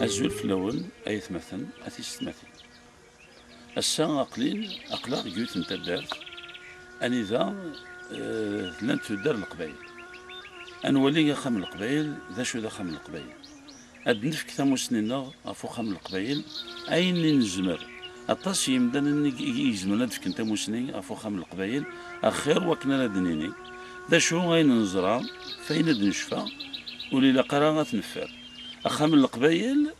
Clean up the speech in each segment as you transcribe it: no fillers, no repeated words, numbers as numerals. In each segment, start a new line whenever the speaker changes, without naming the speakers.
الزول في الأول أيثمثن أتيستمثن الساعة أقلين أقلاق جيوت نتا دارت أنذا لن تدار القبائل أنولي خام القبائل ذا شو ذا خام القبائل أد نفك ثموسنينا أفو خام القبائل أين نزمر أطاس يمدن يزمر ندفك ثموسني أفو خام القبائل أخير وكنا لدنيني ذا شو غين نزرع فين نشفى ولي لا قراءة نفر أخام القبائل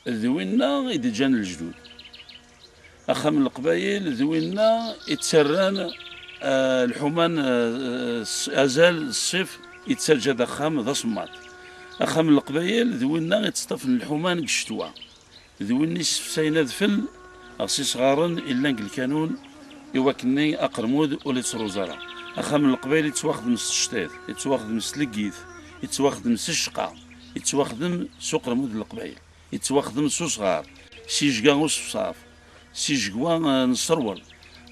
ذوينا إذا جان الجدود أخام القبائل ذوينا يتسران الحمان أزال الصيف يتسجد أخام ذا صمات أخام القبائل ذوينا يتصطفن الحمان قشتوا ذويني سفسين ذفل أغسي صغارا إلا الكانون يوكني أقرمود ولا تروزارا أخام القبائل يتواخذ من الشتات يتواخذ من السلقيث يتواخذ من الشقا يتواخدم سوق رمود القبائل يتواخدم سو صغار سيجقا وصفصاف سيجقوا نصرول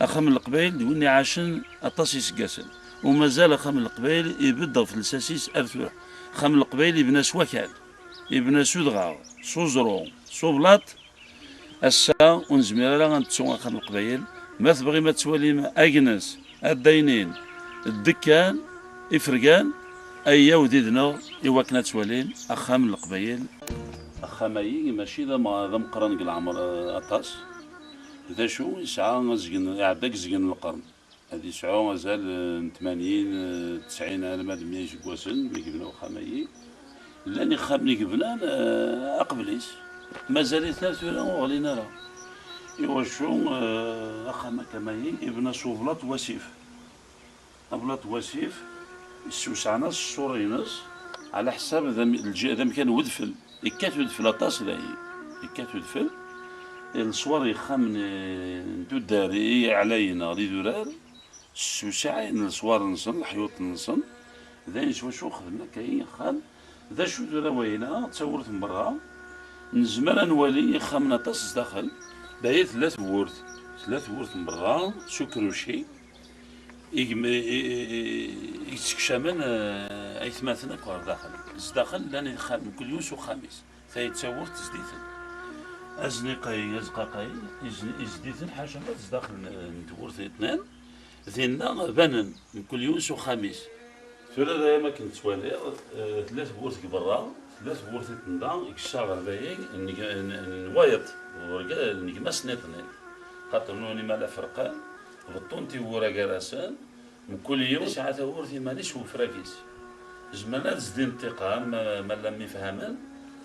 أخام القبائل دوني عاشن أطاس يسقاسن ومازال أخام القبائل يبدأ في الساسيس أرثوح أخام القبائل يبنى سوكال يبنى سودغا سو زرو سو بلاط السا ونزميرا غنتسو أخام القبائل ما تبغي ما تواليم أجنس الدينين الدكان إفرقان أيا وديدنا يوكنا توالين أخام القبايل أخامي ماشي ذا مقرن العمر أطاس ذا شو يسعى زقن يعدك زقن القرن هذه يسعى مازال 80 90 ألف مية جواسن ملي قبنا أخامي لاني خامني قبنا أقبليس مازال ثلاث ولا غلينا راه إوا شو أخاما كماي ابن صوبلاط وسيف أبلاط وسيف السوسعناس الصوريناس على حساب ذا كان ودفل يكات ودفل أطاس لاهي يكات ودفل الصور يخمن داري علينا لي دولار السوسعين الصور نصن الحيوط نصن ذا نشوف شو خدمنا كاين خال ذا شو دورا وينا تصورت من برا نزمر نولي خمنا طاس داخل باهي ثلاث ورث من برا شكروشي يتكشمن أيثماتنا كوار داخل زداخل لاني من كل يوم وخميس فيتصور تزديثن أزنقاي أزقاقاي يزديثن حاجة ما تزداخل ندور اثنين ذينا بنن من كل يوم وخميس فلا ذا ما كنت توالي ثلاث ورث برا ثلاث ورث تندا يكشاغر باهي نوايط نقماس نيطنين خاطر نوني مالا فرقان غطونتي ورا كراسان من كل يوم ساعات ورثي مانيش وفراكيس زمانات زدين انتقام ما لم يفهمان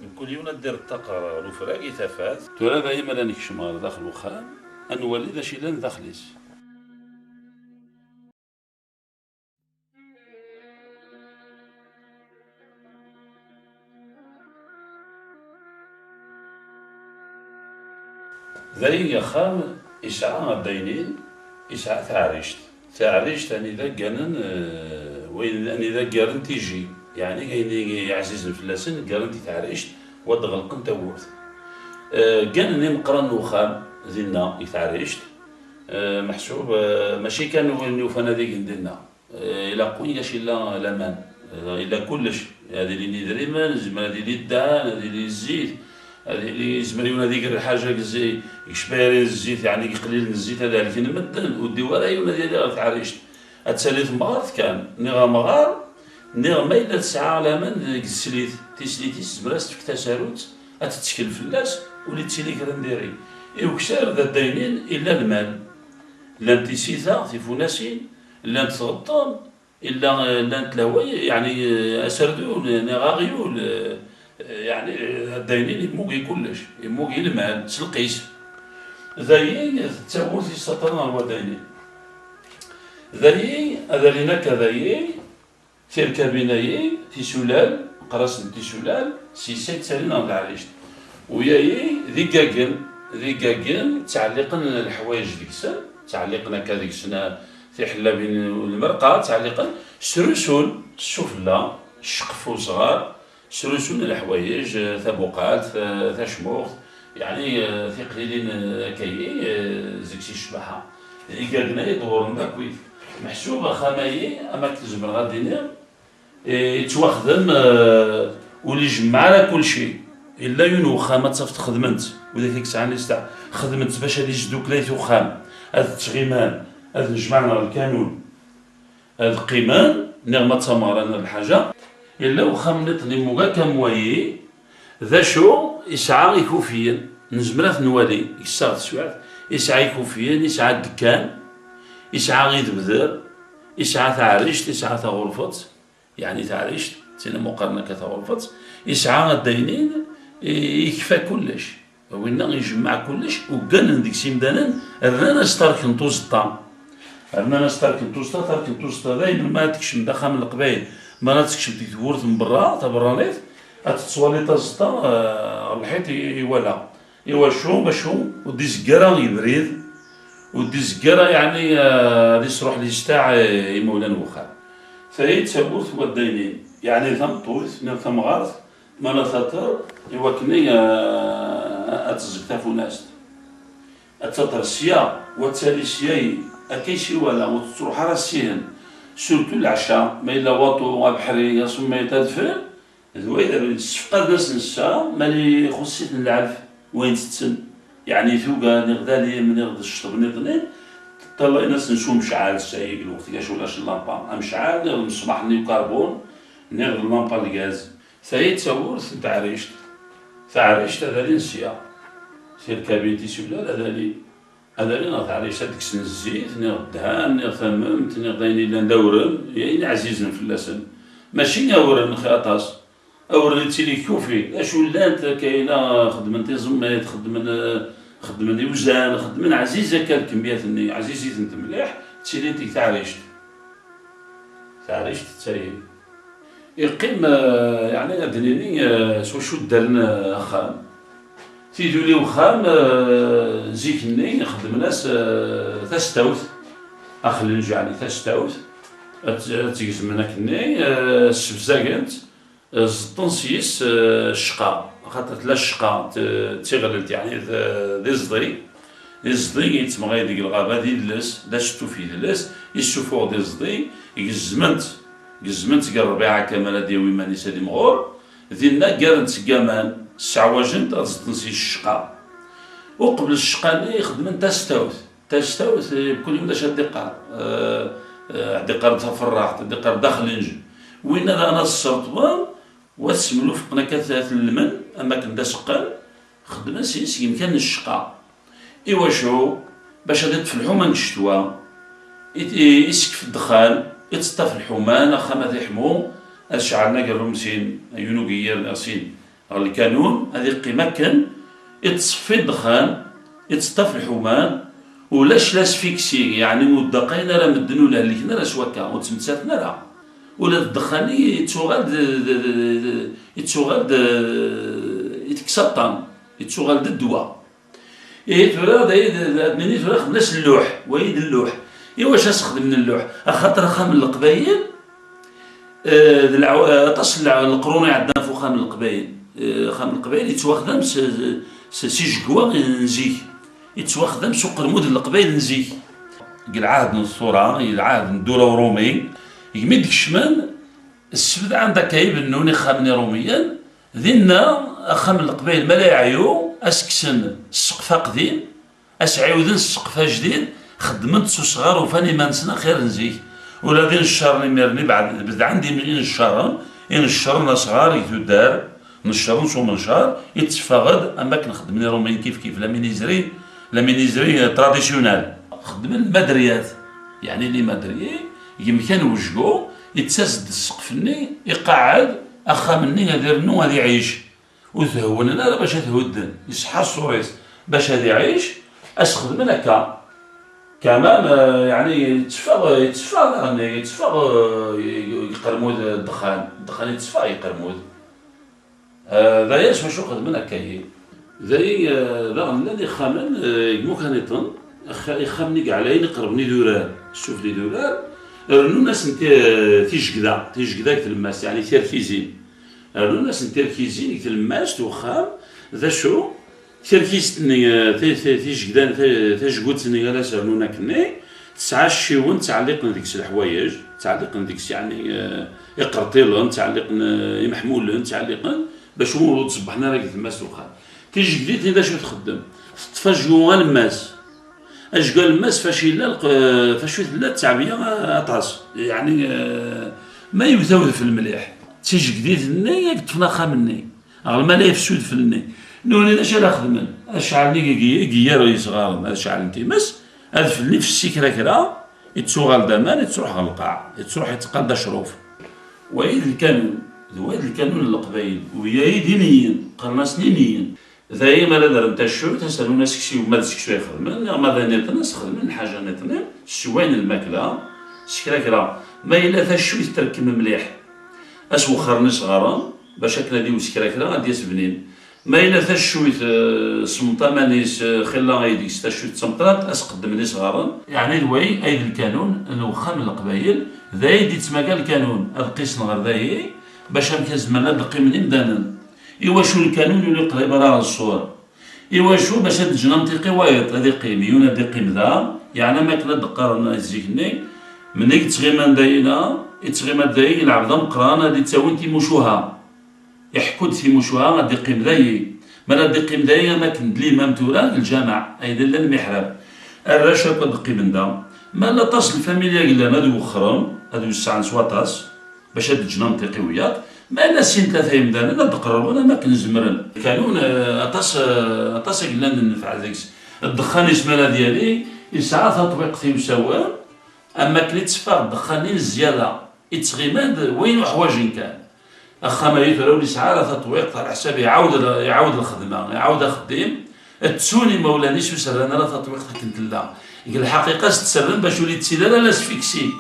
من كل يوم ندير التقرا الوفراكي تفات ترى دايما راني كشمار داخل وخام انولي ذا شي لان داخليس ذاي يا خام إشعاع الدينين إشعاع تعريشت أني ذا قانن وين أني ذا قارن تيجي يعني كاين عزيز الفلاسن قارن تعريشت ودغلقن تورث قانن مقرن وخام زينا يتعريشت محسوب ماشي كان وفانا ذيك ندينا إلا قوي شي لا لامان إلا كلش هذه اللي ندري ما زعما هذه اللي الدعان هذه اللي الزيت هذه اللي يزمريون هذيك الحاجه زي يشبيري الزيت يعني قليل الزيت هذا اللي نمدن وديوارا يونا ديالها تعريشت اتساليت مغارت كان نيغا مغار نيغا ما الا تسعى على من السليت تيسليتيس براس تفك تساروت اتتشكل فلاس ولي تسيلي كرنديري يوكسار ذا الدينين الا المال لا تيسيثا تيفوناسين لا تغطون الا تلاوي يعني اسردون نغاغيول يعني الدينين يموقي كلش يموقي المال تلقيس ذاي تسوث السطرنا هو دينين ذاي أذرينا كذاي تركبيناي تيسولال قراص تيسولال سيسيت سالينا العريش وياي ذي تعليقن الحوايج ديكسن تعليقنا كذيك سنة في حلابين المرقة تعليقن سرسول السفلى الشقفو صغار سرسول الحوايج ثا بقال ثا شموخ يعني في قليلين كاي زكسي الشبحة إيكاكنا يدورن داكويت محسوبة خمايي أما كتزمر غادي يتواخدم ولي يجمع على كل شيء إلا يون وخامة تصفت خدمت وذاك الساعة اللي خدمت باش هادي جدوك ليت وخام هاد التغيمان هاد نجمعنا الكانون هاد القيمان نغمة تمارنا الحاجة إلا وخام نطني موكا كموايي ذا شو إسعى يكوفيا نزمرات نوالي يساغ تسوات إسعى يكوفيا يسعى الدكان إسعى غيد بذر إسعى تعريشت إسعى تغرفت يعني تعريشت تينا مقارنة كتغرفت إسعى الدينين يكفى كلش وين يجمع كلش وكان ديك سيمدانا رانا ستارك نتوسطا رانا ستارك نتوسطا دايما ما تكشم داخل من القبايل ما تكشم تورث من برا تبرانيت تصوالي تزطا الحيط يولا إوا شو باشو ودي زكرا يبريد ودي زكرا يعني دي تروح لي ستاع يمولان وخا فهي تسبوث والدينين يعني ثم طوث ثم غارث ما ثاتر إوا كني أتزكتافو ناس أتطر السيا وتسالي سياي أكيشي ولا وتروح على السيهن سورتو العشاء ما إلا واطو بحري يصم يتدفن ذوي الصفقة ناس نسا مالي خصيت نلعب وين تتسن يعني ثوقا نغدالي من يغد الشطب نغنين طلع ناس نشوف مشعال السايق الوقت كاش ولاش اللامبا مشعال نغد الصباح نيو كربون نغد اللامبا الغاز ثاهي تصور تعريشت هذا نسيا سير كابينتي سبلا هذا نغد تعريشت هذيك سن الزيت نغد دهان نغد ثممت نغد إلا ندورم يعني عزيز نفلسن ماشي نورن خاطاس أورن تيلي كوفي اش ولات كاينه خدمتي زميت خدمن يوزان خدمن عزيزه كالكميات ني عزيزي انت مليح تيلي انت تعريشت تاي يقيم يعني ادنيني شو دارنا خام تيجوا لي وخام زيكني نخدم ناس تستوث اخلي نجعني تستوث تيزمنا كني السبزاكنت الطنسيس الشقا خاطر لا الشقا تيغللت يعني دي زضي يتمغي ديك الغابه ديال اللس دا شفتو فيه اللس يشوفوه دي زضي قزمنت الربيعه كمال ديال ويما نيسا دي مغور ديالنا قالت كامان السعواجنت تنسي الشقا وقبل الشقا خدمن تستوث كل يوم داش الدقار دقار تفرعت دقار داخل نجم وين انا السرطوان واسملو فقنا كثات المن اما كندا سقال خدمنا سيس يمكن الشقا ايوا شو باش غادي تفلحو من الشتوى يسكف الدخان يتطفى الحمان خا يحمو شعلنا قالوا مسين يونوغيير ناسين الكانون هذه القيمه كان يتصفي الدخان يتطفى الحمان ولاش لاسفيكسي يعني مدقين راه مدنو له اللي كنا راه سواكا وتمتساتنا راه ولا الدخاني يتشغل يتكسطن يتشغل الدواء تورا مني تورا خدمناش اللوح ويد اللوح واش استخدم من اللوح خاطر خام القبايل تصل القرونه عندنا فوق خام القبايل يتواخدم سيجكوا نزيك يتواخدم سوق رمود القبايل نزيك العهد الصوره العهد الدوله الرومي يمد الشمال السبت عندك كايب النوني خامني روميا ذينا خام القبايل ملا يعيو اسكسن السقفه قديم اسعيودن السقفه جديد خدمت سو صغار وفاني ما نسنا خير نزيك ولا دين الشهر ميرني بعد عندي من الشهر صغار يتدار نشرن شو منشار يتفاقد اما كنخدم روميين كيف لا مينيزري تراديسيونال خدم المدريات يعني لي مدري يمكن وجهو يتسد السقفني يقعد اخا مني هذا نو غادي يعيش وتهون انا باش تهود يصحى الصوريس باش غادي يعيش اسخدم هكا كمان يعني يتفاق يقرمود الدخان يتفاق يقرمود ذا ياش شو خدمنا هكايا ذاي رغم الذي خامن مكانيطن يخمني كاع علي يقربني دولار شوف لي دولار رنو ناس نتا تيجكدا كتلماس يعني تركيزين رنو ناس نتركيزين كتلماس وخام ذا شو تركيزتني تيجكدا تيجكوتني على سرنونا كني تسعى الشيون تعليقنا ديك الحوايج تعليقنا ديك يعني يقرطيلن تعليقنا يمحمولن تعليقن باش هو تصبحنا راك الماس دوخان. تيجي جديد هذا شو تخدم تفاجئوا الماس اش قال الماس فاش لا التعبيه اطاس يعني ما يوثوث في المليح تيجي جديد الني تفنخا مني غير ما لا يفسود في الني نوني اش لا خدمن اشعلني كيار صغار اشعل نتيمس هذا في السكره كرا يتسوغال دمان يتروح على القاع يتروح يتقلد شروف وإذ الكانون ذواد الكانون القبايل ويا دينيين قرنا سنينيين ذاي ما لا دار نتا الشو تسالو ناس كشي وما تسكشو يخدمن ما ذا نيتناس خدمن حاجه نيتنا الشوين الماكله سكرا كرا ما الا ثا الشو يتركب مليح اش وخرني صغارا باش هكا ديو سكرا كرا غادي يسبنين ما الا ثا الشو سمطا مانيس خلا غايديك ثا الشو تسمطرات اسقدم لي صغارا يعني الوي ايد الكانون الوخام القبايل ذاي دي تسمى الكانون القيس نغير ذاي باش هكا زمان دقي من امدانا إوا شو الكانون يولي قريب راه الصور إوا شو باش هاد الجنام تيقي وايط هادي قيمي يونا دي قيم ذا يعني ماكلة دقارنا يزيكني مني يتغيمان داينا يتغيمان داي العبدا مقران هادي تاوين تيموشوها يحكود تيموشوها غادي قيم داي مالا دي قيم داي أماكن الإمام تورا الجامع أيضا المحراب الرشا قد قيم دا مالا طاس الفاميليا قلنا هادو وخرم هادو الساعة سواطاس باش هاد الجنام تيقي وياط ما لا سين ثلاثة يمدانا لا تقرر ولا ما كنزمرن كانون اطاس قلنا ننفع ذيك الدخان يسمى ديالي يسعى تطبيق تيمساوى اما كلي تصفى الدخانين الزياده يتغيماد وين حوايج كان اخا ما يثروا يسعى تطبيق على حساب يعاود الخدمه يعاود خديم التسوني مولاني شو سرنا لا تطبيق كنت لا الحقيقه تسرن باش وليت تسيلا لا سفيكسي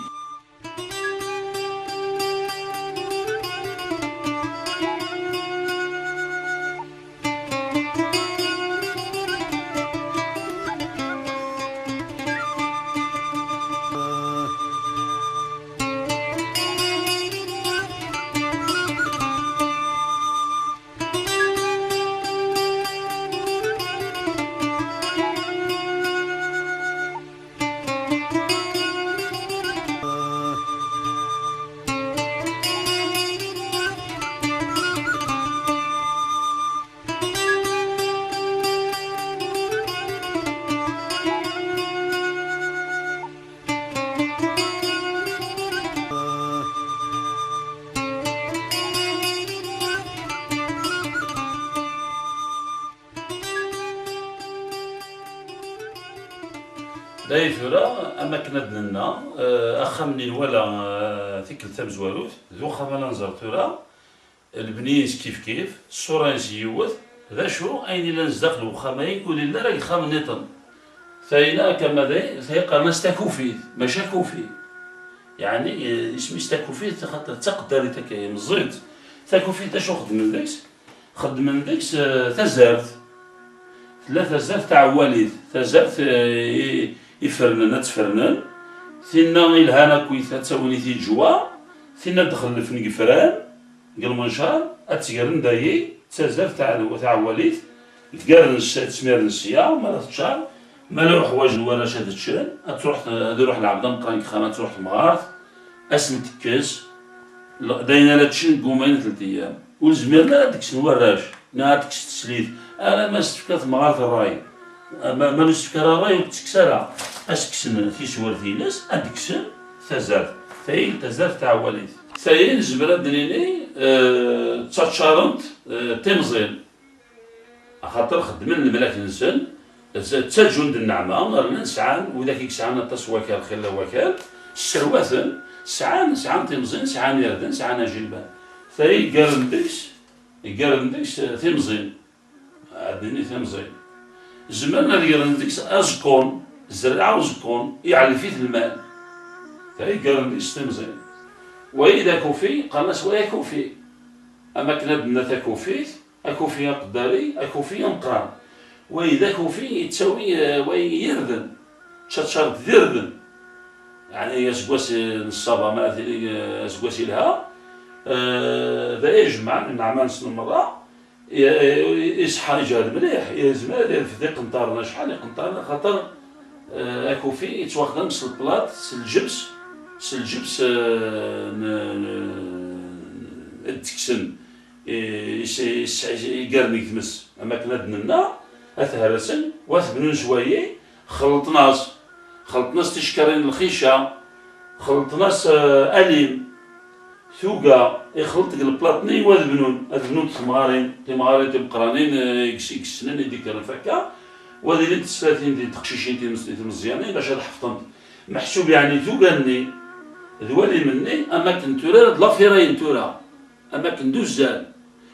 داي ثورا اما كنا دلنا اخا منين ولا ثيك تمزواروت ذو خمالا نزر ثورا البنيس كيف الصورة نسيوث ذا شو اين لا نزدق الوخامي يقول لنا راك خام نيطن ثاينا كما ذا ثيقرنا ستاكوفيت ماشا كوفي يعني اسمي ستاكوفيت خاطر تقدر تاكي مزيد تاكوفيت شو خدم ذيكس تزارت ثلاثة زارت تاع والد تزارت يفرنن تفرنن ثنا الهانا كويثا تساوني في جوا ثنا دخل في قفران قال منشار اتقرن دايي تزار تاع والد تقرن تسمير نسيا وما تشار ما نروح واجد ولا شاد تشرن تروح تروح العبد مقران خامات تروح المغارث اسم تكاس داينا لا تشن قومين 3 ايام والزمير لا ديك وراش ناتكس تسليت انا ما استفكرت مغارث الراي ما نستفكر الراي وتكسرها اسكسن في سوارتي ناس ادكسن تزار ثاي تزار تاع والد ثاي الزبره دنيني تشارنت تمزيل خاطر خدمن الملاك نسن تا جند النعمه نسعان وذاك يسعان تصوكال خلا وكال السرواثن سعان تمزين سعان يردن سعان جلبان ثاي قرندكس تمزين عدني تمزين زمان قرندكس ازكون الزرعه وزكون يعلي فيه الماء ثاي قرندكس تمزين واذا كوفي قالنا سوايا كوفي اما كنا بدنا كوفي اكوفي قداري اكوفي نقران واذا كوفي يتساوي ويردن تشرب ذردن يعني يسقوس الصبا ما يسقوس لها ذا يجمع نعمان سن المرة يصحى يجهد مليح يزمر يدير في قنطارنا شحال قنطارنا خاطر اكوفي يتواخد نص البلاط الجبس التكسن يقرني تمس اما كنا دننا اثهرسن واثبنون شويه خلطناس تشكرين الخيشه خلطناس اليم ثوقا يخلط البلاطني واذبنون تمغارين تمقرانين يكسنن يديك الفكه وهذه اللي تسلاتين ديال التقشيشين ديال مزيانين باش حفظت محسوب يعني ثوقاني ذوالي مني اما كنتورا هاد لافيراين تورا اما كندوزال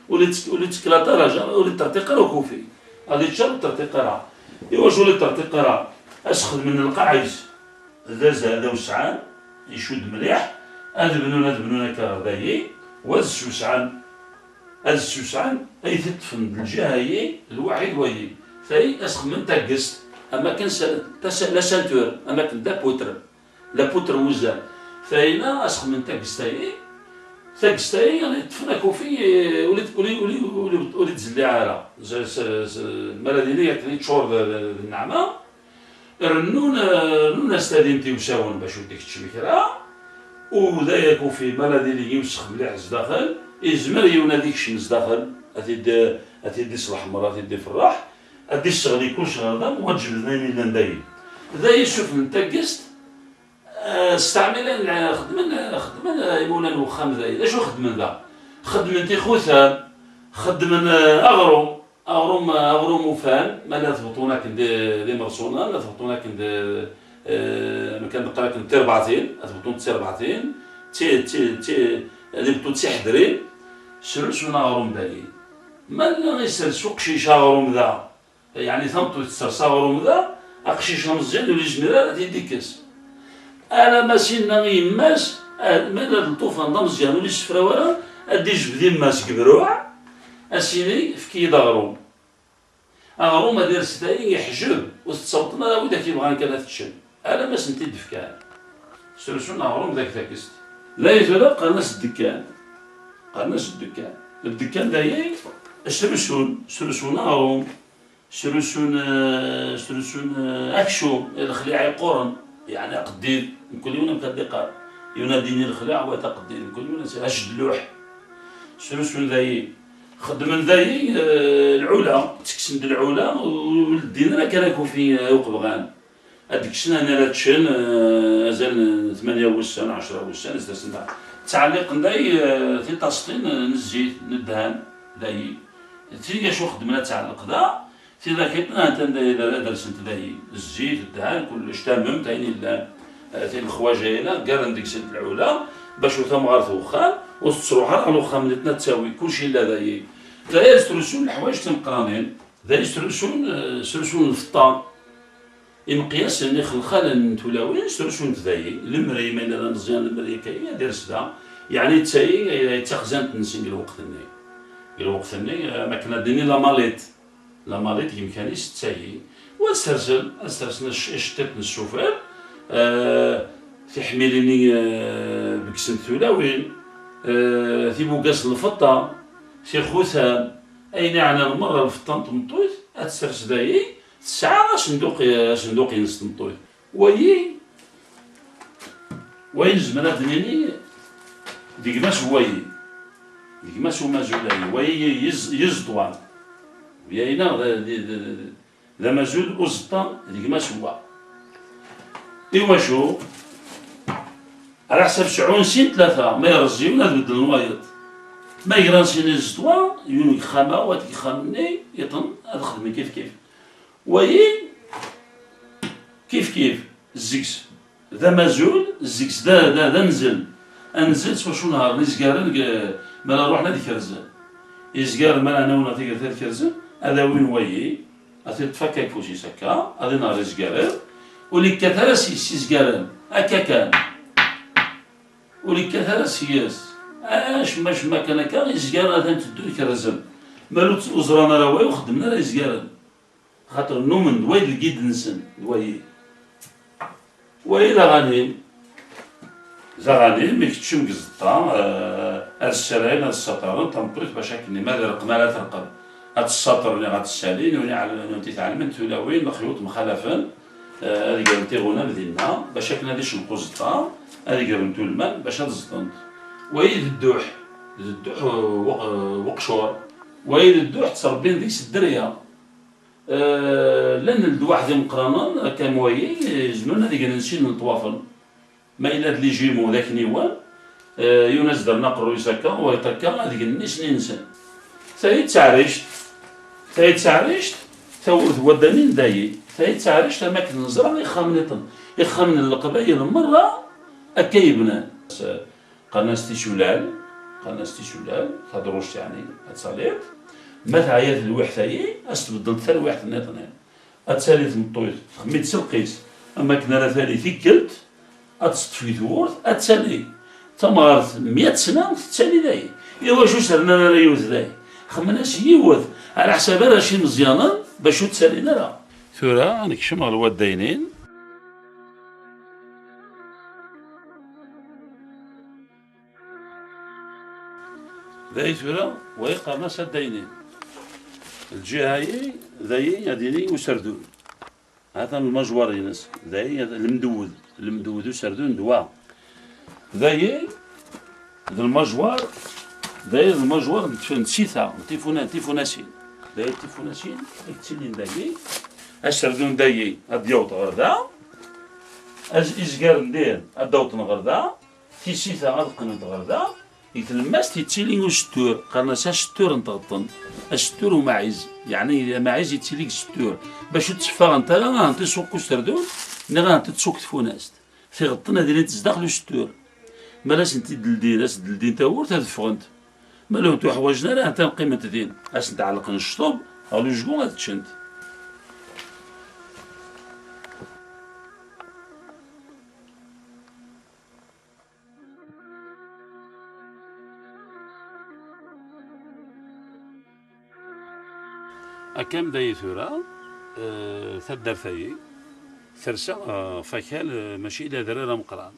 ولي تكلاطا راجع ولي ترتيقرا وكوفي هادي تشرب ترتيقرا واش ولي ترتيقرا اش خدم من القعيس هذا وسعان يشد مليح هاد بنون هكا غدايي وهاد السوسعان اي تدفن الجهه هي الواحد وهي فاي اش خدم تاكست اما كان لا سانتور اما كان لا بوتر وزان فاينا اش خدم تاكستاي يعني تفنا كوفي وليت تزلي عارة المراديني يعطيني تشور النعمه رنون استاذين تيوساون باش وديك التشبكره وذا كوفي مراديني يوسخ مليح زداخل يزمر يوناديك شمس داخل اتيدي صلاح مرة اتيدي فرح ادي الشغل يكون شغل وغتجبد اثنين نداي ذا يشوف من تاكست استعمل خدمن يمونا الوخام ذا شو خدمن ذا خدمن تيخوثان خدمن اغروم وفان ما لا تبطونا كندي مرسونا لا تبطونا كندي مكان بقى كنت 4 تبطون 4 تي اللي بطون تحضرين سرس من اغروم داي ما لا يسرسو قشيش اغروم ذا يعني ثمطو تسرس اغروم ذا اقشيش مزيان ولي جميره تيديكس انا ماشينا يماس مالا الطوفان دا مزيان ولي السفرا ورا ادي جبدي ماس كبروع اسيني في كيد اغروم داير ستاي يحجب وتصوتنا ودا كيبغى كان تشد انا ما سنتي دفكان سرسون اغروم ذاك تاكست لا يزال قرناس الدكان دايي سرسون اغروم سرسون اكشو الخليعي قرن يعني قدير كل يوم كدقار يناديني الخلاع وتقدير كل يوم اش اللوح سرسون ذاي خدم ذاي العلا تكسند العلا والدينار كان في يوقبغان هذيك السنه انا لا تشن ازال 8 وسنه 10 وسنه استسمع تعليق ذاي في تسطين الزيت الدهان ذاي تيجي شو خدمنا تعلق ذا في ذاك اذا درست ذاي الزيت الدهان كلش تمام تايني في الخواجه هنا قال ديك سنه العلا باش ثم غير وخان وتصروحها على الوخام اللي تساوي كلشي لا ذاي ذاي يسترسون الحوايج تنقرانين ذاي يسترسون الفطان مقياس اللي خلخال نتولاوين يسترسون ذاي المري مالا مزيان المري كاين دير سدا يعني تاي تخزان تنسين الوقت الني ما كنا ديني لا ماليت يمكنيش تاي واسترسلنا الشتات الشوفير في حميليني بكسن ثلاوين في بوكاس الفطة في خوثان أين يعني المرة الفطان تمطويت أتسرس دايي الساعة صندوق ينس تمطويت وين زمنا دنيني ديك ماس ومازولاي وي يزدوان وياينا ذا مازول أزطان ديك ماس هو إيوا شو على حسب 90 سنة 3 ما يرزيون بدل الوايض ما يقران سين الزدوان يوني خامة واتي خامني يطن هذا خدمي كيف وين كيف الزكس ذا مازول الزكس ذا نزل سوا شو نهار نزقارن مالا روحنا ديك كرزان يزقار مالا انا ونا تيقر كرزان هذا وين وي غادي تفكك فوشي سكا هذا نهار يزقارن ولي كثر سيزقارن هكا كان ولي كثر سياس ماش ما كان هكا يزقارن هذا تدو كرزان مالو وزرانا راه واي وخدمنا راه يزقارن خاطر نومن وايد الكيد نسن واي لا زغاني ميكتشم قزطا السراين السطرين تنطيت باش هكني ماذا رقم لا ترقب هاد السطر اللي غتسالين وني على تيتعلمن ثلاوين مخيوط مخالفا هذيك تيغونا بدينا باش هكنا ديش نقزطا هذيك نتو الماء باش هاد الزطن وي الدوح وقشور ويدو حتى ربي ديك الدريه. لان الواحد مقرانا كموايي جنون هذيك نشين نطوافل ما إلا اللي جيمو ذاك نيوان يونس درنا قرو يسكا ويتكا هذيك النيش ننسى ثاي تعريشت ثورت ودانين دايي ثاي تعريشت اماكن نزرع يخمن القبائل مرة اكيبنا قناستي شلال تدروش يعني اتصاليت ما تعيات الوح ثاي استبدل ثا الواحد نيطنين اتساليت مطويت خميت سلقيس اما كنا ثاني ثيكلت اتسطفي ثورت اتسالي تمارت 100 سنة تتسالي داي إوا شو سرنا لا يوث داي خمناش يوث على حساب راه مزيانا باش تسالينا لا ثورة نكشم غلوات داينين ذاي ثورة ويقرنا سد داينين الجهة هي ذاي يديني وسردون هذا المجوار ينس ذاي المدود وسردون دوا ذاي المجوار نسيتها تيفوناسين ذاي تيفوناسين اكتلين ذاي السردون ذاي الديوط غردا إزقار ندير الدوط غردا تيسيتا غدقنت غردا يتلمس تيتسيلين وستور قالنا ستور نتغطن الستور وماعز يعني ماعز يتسيليك ستور باش تسفى انت غانتي سوق سردون غانتي تسوق تفوناست تيغطن هذه اللي تزداخلو ستور مالاش انت دلدين تاور تدفغنت مالو نتو حوايجنا راه انت قيمة دين اش نتعلق نشطب غالو جكون غتشنت أكام داي ثورة ثدر ثاي ثرسا فكال ماشي إلا درارة مقران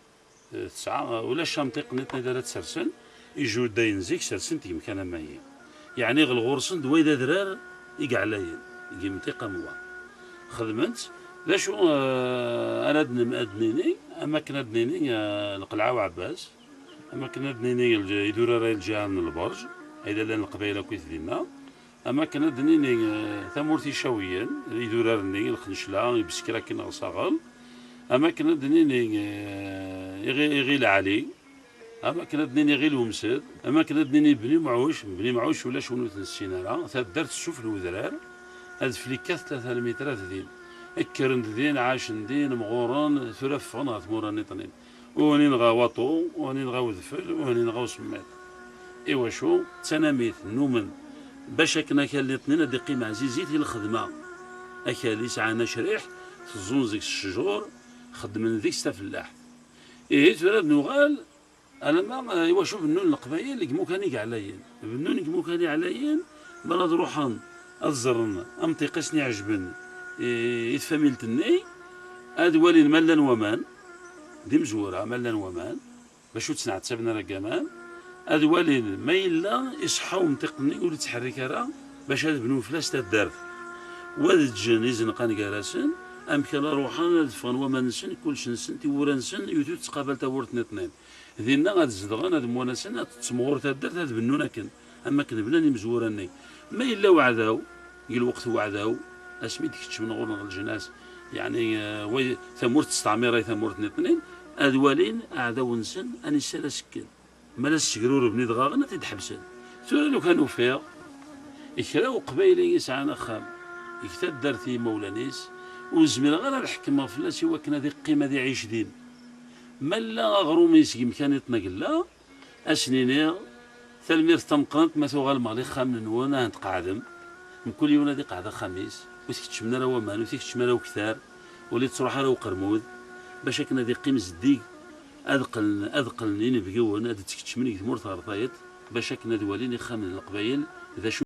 تسعة ولا شامتيق نتنا دارت سرسن يجو داين زيك سرسن تيمكان مايي يعني غلغورسن دويدا درار يقعلاين يمتيق موا خدمت لا شو أنا أدنيني أما كنا أدنيني القلعة وعباس أما كنا أدنيني يدور راي الجهة من البرج هيدا لان القبيلة كويت دينا أما كنا أدنيني ثمورتي شويا يدور راني الخنشلة بسكرة كنا صغال أما كنا دنيني يغيل علي أما كنا دنيني غيل ومسد أما كنا دنيني بني معوش ولا شونو تنسينا درت تشوف الوذرار هاد فليكات 3 مترات دين اكرن دين عاشن دين مغوران ثلاث فنات موراني طنين ونين غاوطو ونين غاوذفل ونين غاوسمات إوا شو تناميت نومن باش كنا كان اثنين دي قيمة عزيزيت الخدمة أكالي سعانا شريح تزون زيك الشجور خدمن ذيك ستفلاح تولد نوغال انا ما ايوا شوف النون القبايل اللي كمو كان يقعلاين النون كمو كان يعلاين بلاد روحان الزرن امتيقسني عجبن يتفاميلتني هاد والي ملان ومان دي مزوره ملان ومان باش تسنع تسابنا رقامان هاد والي ما الا يصحاو منطقني ولا تحرك راه باش هاد بنو فلاس تدار وهاد الجن يزنقان كراسن أمكن روحان دفغن وما نسن كلش نسن تيورا نسن يوتو تقابل تاورتنا اثنين ذينا غاد زدغان هاد موانسن هاد تسمغور تدرت هاد بنونا كن أما كن بناني مزوراني ما إلا وعداو يل وقت وعداو اسمي ديك من غور الجناس يعني ثمور تستعمير ثمورتنا اثنين هاد والين أعداو نسن أني سالا سكن مالا السكرور بني دغاغنا تيتحبسن ثورا لو كانوا فيها يكراو قبايلي يسعانا خام يكتاد دارتي مولانيس وزمير غير الحكمة فلاس هو كنا ذي القيمة ذي عيش دين ملا غرومي يسقي مكان يتنقلا أسنيني ثلمير تمقرنت ما ثوغال مغلي خامن نوانا نتقعدم من كل يوم دي قاعدة خميس وتكتش من راه ومان وتكتش من راه كثار ولي تروح راه قرمود باش كنا ذي قيم زديق أذقلني نبقيون هذا تكتش مني ثمور ثارطايت باش كنا دوالين خامن القبايل ذا